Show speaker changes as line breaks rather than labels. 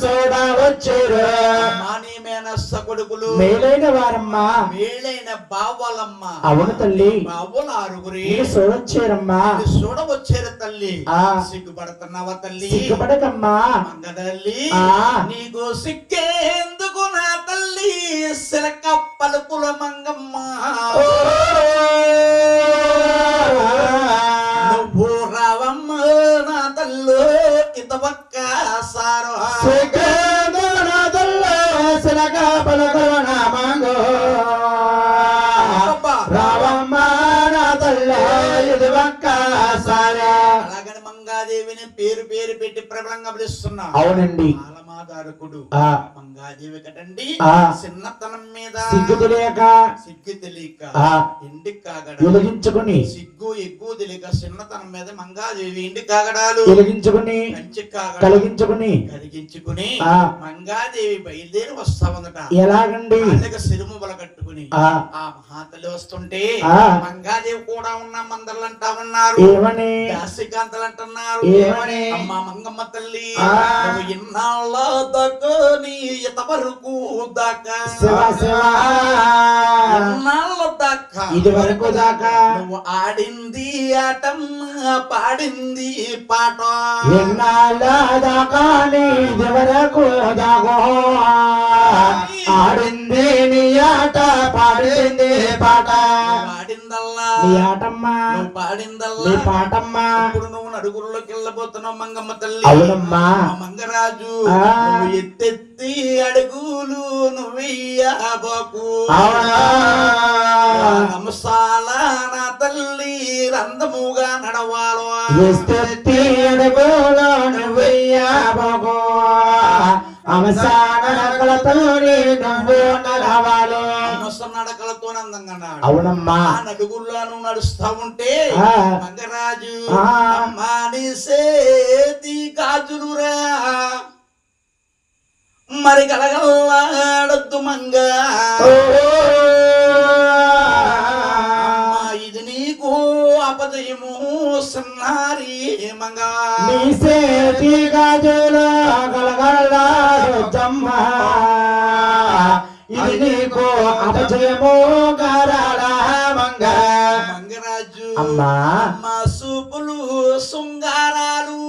soda వచ్చారు
మాని మేనస్స కొడుకులు
మేలైన వారమ్మా
మేలైన బావలమ్మ
అవును తల్లి
బావులు ఆరుగురి
చూడొచ్చారమ్మా
చూడవచ్చారు తల్లి
ఆ
సిగ్గుపడుతున్నావా తల్లి
సిగ్గుపడకమ్మా
మంగ తల్లి
ఆ
నీకు సిక్కేందుకు నా తల్లి సిలక పలుకుల మంగమ్మ నువ్వు రావమ్మ నా తల్లు ఇతవక్క సారు
రావమ్మ నా తల్ల ఇది
అలాగని మంగాదేవిని పేరు పేరు పెట్టి ప్రబలంగా పిలుస్తున్నా
అవునండి
ఆలమాదారకుడు మంగాదేవి కటండి చిన్నతనం మీద
సిగ్గు తెలియక
సిగ్గు తెలియక ఇంటి కాగడ
వెలిగించుకుని
సిగ్గు ఎక్కువ తెలియక చిన్నతనం మీద మంగాదేవి ఇంటి కాగడాలు
వెలిగించుకుని
కంచి కాగడ
కలిగించుకుని
కలిగించుకుని మంగాదేవి బయలుదేరి వస్తా ఉందట
ఎలాగండి
సిరుముబల కట్టుకుని ఆ మహాతల్లి వస్తుంటే మంగాదేవి కూడా ఉన్న మందర్లు అంటా ఉన్నారు
ఏమని
దాసికాంతలు అంటున్నారు
ఏమని
అమ్మ మంగమ్మ తల్లి నువ్వు ఇన్నాళ్ళ దాకా నీ ఇంతవరకు దాకా ఇన్నాళ్ళ దాకా
ఇది వరకు దాకా
నువ్వు ఆడింది ఆటమ్మ పాడింది పాట
ఎన్నాళ్ళ దాకా నీ ఇది వరకు దాకా ఆడింది నీ ఆట పాడింది పాట
పాడిందల్లా
నీ ఆటమ్మా
నువ్వు పాడిందల్లా
నీ పాటమ్మా
ఇప్పుడు నువ్వు నడుగురులోకి వెళ్ళబోతున్నావు మంగమ్మ తల్లి
అవునమ్మా
మంగరాజు నువ్వు ఎత్తెత్తి అడుగులు నువ్వెయ్యబోకు నమసాల నా తల్లి రందముగా నడవాలో
ఎత్తెత్తి అడుగులు నువ్వెయ్యబోకు అవసాన నడకలతోని నువ్వు నడవాలి
నడకలతో అందంగా
అవునమ్మా
నడుగుల్లో నువ్వు నడుస్తా ఉంటే మంగరాజు మానిసేతి గాజులురా మరి గలగల్లాడద్దు మంగ ఇది నీకు అపదయము సన్నారి మంగ
నీ సేతి గాజులు గలగల్లాడొద్దమ్మ ఇది నీకు అపజయము గారాల మంగ
మంగరాజు
అమ్మా
అమ్మ సూపులు శృంగారాలు